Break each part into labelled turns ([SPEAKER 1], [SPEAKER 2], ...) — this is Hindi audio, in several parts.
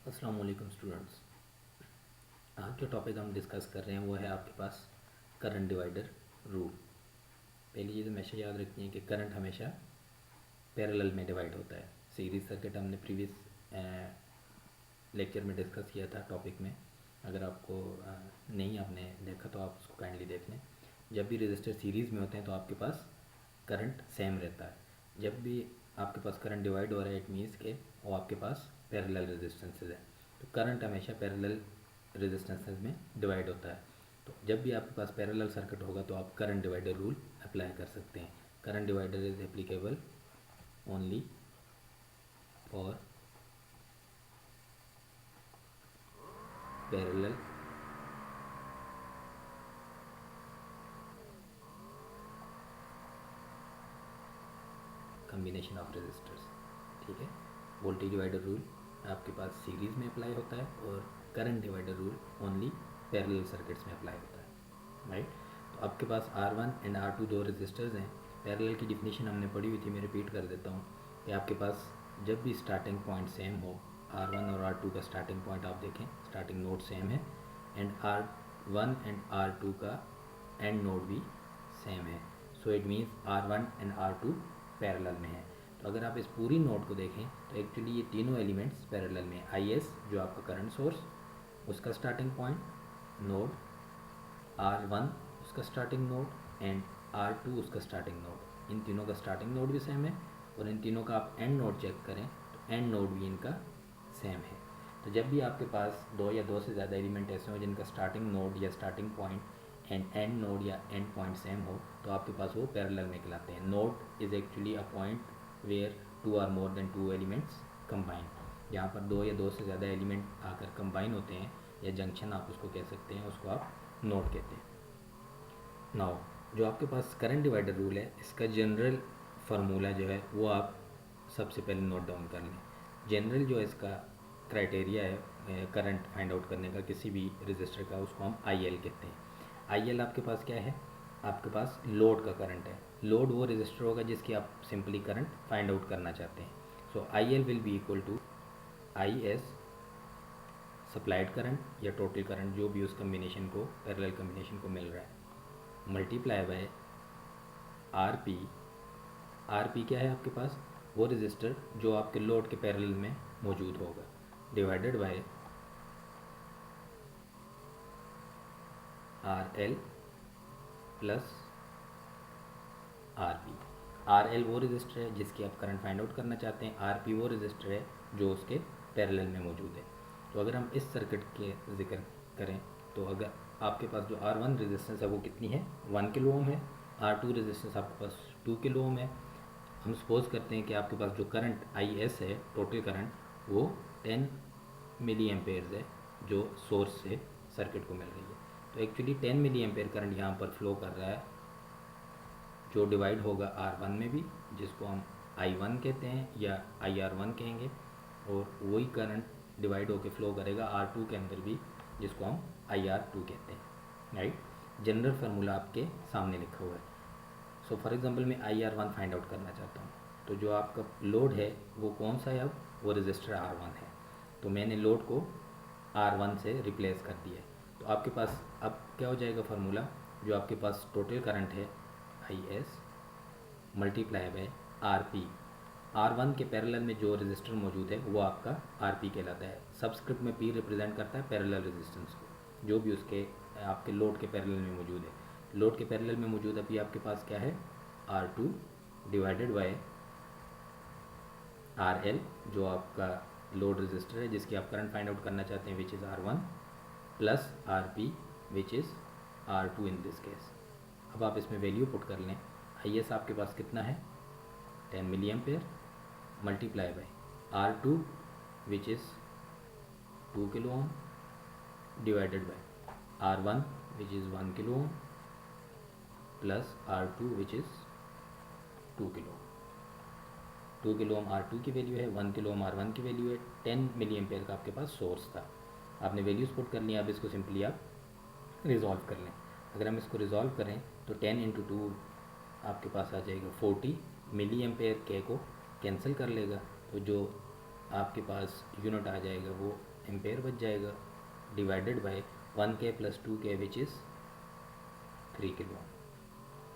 [SPEAKER 1] अस्सलाम वालेकुम स्टूडेंट्स। आज जो टॉपिक हम डिस्कस कर रहे हैं वो है आपके पास करंट डिवाइडर रूल। पहली चीज़ हमेशा याद रखनी है कि करंट हमेशा पैरेलल में डिवाइड होता है। सीरीज सर्किट हमने प्रीवियस लेक्चर में डिस्कस किया था टॉपिक में। अगर आपको नहीं आपने देखा तो आप उसको काइंडली देख लें। जब भी रजिस्टर सीरीज़ में होते हैं तो आपके पास करंट सेम रहता है। जब भी आपके पास करंट डिवाइड हो रहा है इट मीन्स के वो आपके पास पैरेलल रेजिस्टेंसेज है। तो करंट हमेशा पैरेलल रेजिस्टेंसेज में डिवाइड होता है। तो जब भी आपके पास पैरेलल सर्किट होगा तो आप करंट डिवाइडर रूल अप्लाई कर सकते हैं। Current divider is applicable only for parallel combination of resistors. ठीक है। वोल्टेज डिवाइडर रूल आपके पास सीरीज़ में अप्लाई होता है और current divider rule only parallel circuits में अप्लाई होता है, राइट। तो आपके पास R1 एंड R2 दो रेजिस्टर्स हैं। पैरेलल की डिफिनीशन हमने पढ़ी हुई थी, मैं रिपीट कर देता हूँ कि आपके पास जब भी स्टार्टिंग पॉइंट सेम हो, R1 और R2 का स्टार्टिंग पॉइंट आप देखें, स्टार्टिंग नोड सेम है, एंड R1 एंड R2 का एंड नोड भी सेम है। So it means R1 and R2 parallel में है। तो अगर आप इस पूरी नोड को देखें तो एक्चुअली ये तीनों एलिमेंट्स पैरेलल में है। IS जो आपका करंट सोर्स, उसका स्टार्टिंग पॉइंट, नोड R1 उसका स्टार्टिंग नोड एंड R2 उसका स्टार्टिंग नोड, इन तीनों का स्टार्टिंग नोड भी सेम है। और इन तीनों का आप एंड नोड चेक करें तो एंड नोड भी इनका सेम है। तो जब भी आपके पास दो या दो से ज़्यादा एलिमेंट ऐसे हो जिनका स्टार्टिंग नोड या स्टार्टिंग पॉइंट एंड नोड या एंड पॉइंट सेम हो तो आपके पास वो पैरेलल में कहलाते हैं। Node is actually a point where two or more than two elements combine, जहाँ पर दो या दो से ज़्यादा एलिमेंट आकर कंबाइन होते हैं, या जंक्शन आप उसको कह सकते हैं, उसको आप नोड कहते हैं। नाउ जो आपके पास करंट डिवाइडर रूल है, इसका जनरल फार्मूला जो है वो आप सबसे पहले नोट डाउन कर लें। जनरल जो इसका क्राइटेरिया है करंट फाइंड आउट करने का किसी भी रजिस्टर का, उसको हम IL कहते हैं। IL आपके पास क्या है? आपके पास लोड का करंट है। लोड वो रजिस्टर होगा जिसकी आप सिंपली करंट फाइंड आउट करना चाहते हैं। So IL will be equal to IS supplied current या टोटल करंट, जो भी उस कम्बिनेशन को, पैरेलल कम्बिनेशन को मिल रहा है, मल्टीप्लाई बाय RP। RP क्या है आपके पास? वो रजिस्टर जो आपके लोड के पैरेलल में मौजूद होगा, divided by RL plus RP। RL वो रजिस्टर है जिसकी आप करंट फाइंड आउट करना चाहते हैं, RP वो रजिस्टर है जो उसके पैरेलल में मौजूद है। तो अगर हम इस सर्किट के जिक्र करें तो अगर आपके पास जो R1 रेजिस्टेंस है वो कितनी है? 1 किलो ओम है। R2 रेजिस्टेंस आपके पास 2 किलो ओम है। हम सपोज करते हैं कि आपके पास जो करंट IS है, टोटल करंट, वो 10 मिली एम्पेयर्स है जो सोर्स से सर्किट को मिल रही है। तो एक्चुअली 10 मिली एम्पेयर करंट यहाँ पर फ्लो कर रहा है, जो डिवाइड होगा R1 में भी, जिसको हम I1 कहते हैं या IR1 कहेंगे, और वही करंट डिवाइड होकर फ्लो करेगा R2 के अंदर भी, जिसको हम IR2 कहते हैं, राइट। जनरल फार्मूला आपके सामने लिखा हुआ है। सो फॉर एग्जांपल मैं IR1 फाइंड आउट करना चाहता हूँ, तो जो आपका लोड है वो कौन सा है? अब वो रजिस्टर R1 है, तो मैंने लोड को R1 से रिप्लेस कर दिया है। तो आपके पास अब क्या हो जाएगा फार्मूला? जो आपके पास टोटल करंट है IS multiply by RP। R1 के पैरेलल में जो रजिस्टर मौजूद है वो आपका RP कहलाता है। सबस्क्रिप्ट में P रिप्रेजेंट करता है पैरेलल रेजिस्टेंस को, जो भी उसके आपके लोड के पैरेलल में मौजूद है। लोड के पैरेलल में मौजूद अभी आपके पास क्या है? R2 डिवाइडेड बाय RL, जो आपका लोड रजिस्टर है जिसकी आप करंट फाइंड आउट करना चाहते हैं, विच is R1 plus RP which is R2 in this case. अब आप इसमें वैल्यू पुट कर लें। IS आपके पास कितना है? 10 milli ampere multiply by R2 which is 2 kilo ohm divided by R1 which is 1 kilo ohm plus R2 which is 2 kilo ohm. 2 kilo ohm R2 की वैल्यू है, 1 किलो ओम R1 की वैल्यू है, 10 मिली एम्पेयर का आपके पास सोर्स था। आपने वैल्यूज़ पुट कर लिया। अब इसको सिंपली आप रिजॉल्व कर लें। अगर हम इसको रिजॉल्व करें तो 10 इंटू 2 आपके पास आ जाएगा 40 मिली एम्पेयर, के को कैंसिल कर लेगा, तो जो आपके पास यूनिट आ जाएगा वो एम्पेयर बच जाएगा, divided by 1K + 2K which is 3 kilo.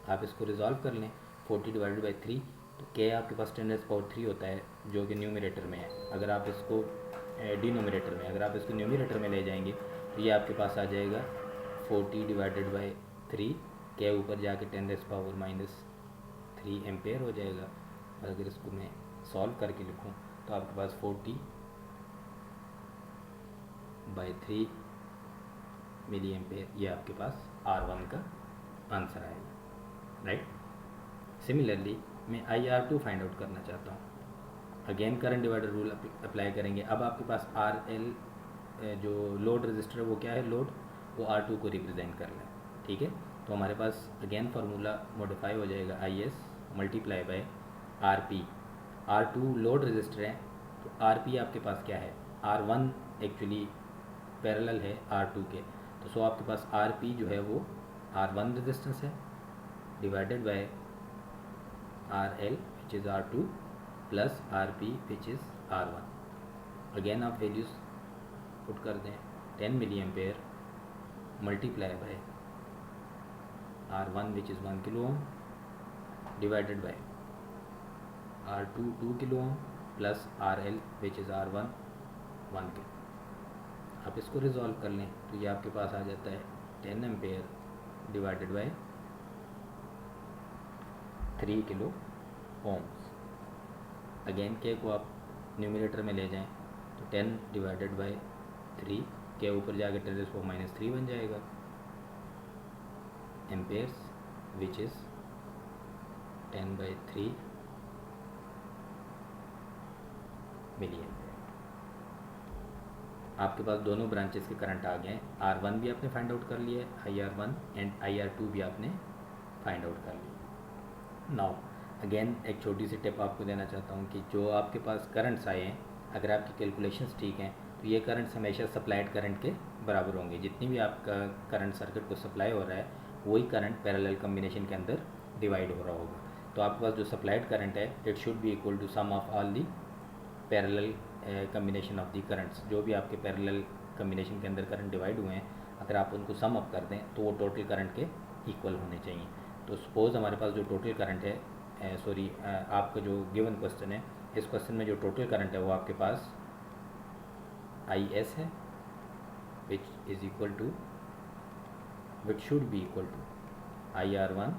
[SPEAKER 1] आप इसको रिजॉल्व कर लें, 40 डिवाइडेड बाई 3, तो K आपके पास 10⁻³ होता है जो कि न्यूमरेटर में है। अगर आप इसको डिनोमिनेटर में, अगर आप इसको न्यूमरेटर में ले जाएंगे तो ये आपके पास आ जाएगा 40 डिवाइडेड बाई 3, K ऊपर जाके 10⁻³ एम्पेयर हो जाएगा। और अगर इसको मैं सॉल्व करके लिखूँ तो आपके पास 40/3 मिली एम्पेयर, ये आपके पास R1 का आंसर आएगा, राइट। सिमिलरली मैं IR2 फाइंड आउट करना चाहता हूँ। Again current divider rule apply करेंगे। अब आपके पास RL जो लोड रजिस्टर है वो क्या है, लोड, वो R2 को रिप्रेजेंट कर रहा है, ठीक है। तो हमारे पास अगेन फार्मूला मॉडिफाई हो जाएगा, IS multiply by RP। R2 load register है तो RP आपके पास क्या है, R1 एक्चुअली पैरेलल है R2 के, तो सो आपके पास RP जो है वो R1 रेजिस्टेंस है divided by RL which is R2 plus RP which is R1। Again आप वैल्यूज़ पुट कर दें, 10 milli ampere multiply by R1 which is 1 kilo ohm divided by R2 2 kilo ohm plus RL which is R1 1 kilo. आप इसको रिजॉल्व कर लें तो ये आपके पास आ जाता है 10 ampere divided by 3 kilo ohms. Again K को आप न्यूमरेटर में ले जाएं तो 10 डिवाइडेड बाय 3, K ऊपर जाके 10⁻³ बन जाएगा amperes which is 10/3 milli ampere. आपके पास दोनों ब्रांचेस के करंट आ गए हैं। R1 भी आपने फाइंड आउट कर लिया है, IR1 एंड IR2 भी आपने फाइंड आउट कर लिया। नाउ अगेन एक छोटी सी टिप आपको देना चाहता हूँ कि जो आपके पास करंट्स आए हैं, अगर आपकी कैलकुलेशंस ठीक हैं तो ये करंट्स हमेशा सप्लाइड करंट के बराबर होंगे। जितनी भी आपका करंट सर्किट को सप्लाई हो रहा है वही करंट पैरेलल कम्बिनेशन के अंदर डिवाइड हो रहा होगा। तो आपके पास जो सप्लाइड करंट है it should be equal to sum of all the parallel combination of the currents. जो भी आपके पैरेलल कम्बिनेशन के अंदर करंट डिवाइड हुए हैं, अगर आप उनको सम अप कर दें तो वो टोटल करंट के इक्वल होने चाहिए। तो सपोज़ हमारे पास जो टोटल करंट है, आपका जो गिवन क्वेश्चन है, इस क्वेश्चन में जो टोटल करंट है वो आपके पास IS है which is equal to, which should be equal to IR1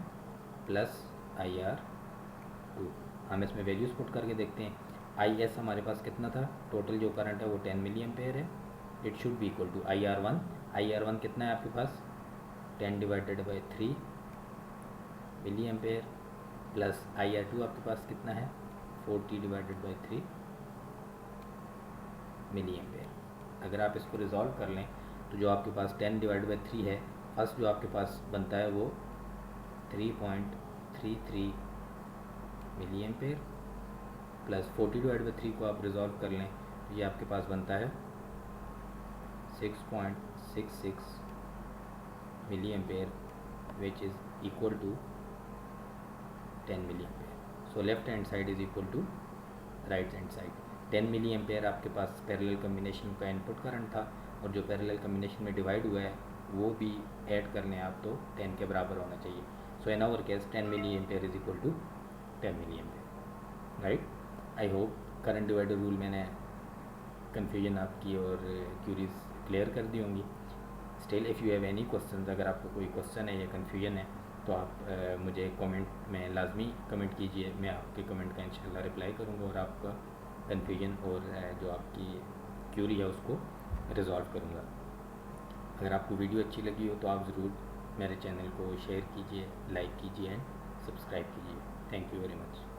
[SPEAKER 1] plus IR2। हम इसमें वैल्यूज़ पुट करके देखते हैं। IS हमारे पास कितना था, टोटल जो करंट है वो 10 मिली एम्पेयर है, it should be equal to IR1 कितना है आपके पास, 10 divided by 3 milli ampere plus IR2 आपके पास कितना है, 40 डिवाइडेड बाई 3 मिली एम्पेयर। अगर आप इसको रिजॉल्व कर लें तो जो आपके पास 10 डिवाइडेड बाई 3 है, फर्स्ट जो आपके पास बनता है वो 3.33 milli ampere plus 40 divide by 3 को आप रिजॉल्व कर लें तो ये आपके पास बनता है 6.66 milli ampere which is equal to 10 milli ampere. So left hand side is equal to right hand side. 10 milli ampere आपके पास पैरेलल कम्बिनेशन का इनपुट करंट था, और जो पैरेलल कम्बिनेशन में डिवाइड हुआ है वो भी ऐड कर लें आप तो 10 के बराबर होना चाहिए। So in our case 10 milli ampere is equal to 10 milli ampere, right. I hope current divider rule मैंने कन्फ्यूजन आपकी और क्यूरीज क्लियर कर दी होंगी। Still if you have any question, अगर आपको कोई क्वेश्चन है या कन्फ्यूजन है तो आप मुझे कमेंट में लाजमी कमेंट कीजिए, मैं आपके कमेंट का इंशाल्लाह रिप्लाई करूँगा और आपका कन्फ्यूजन और जो आपकी क्यूरी है उसको रिजॉल्व करूँगा। अगर आपको वीडियो अच्छी लगी हो तो आप ज़रूर मेरे चैनल को शेयर कीजिए, लाइक कीजिए एंड सब्सक्राइब कीजिए। Thank you very much.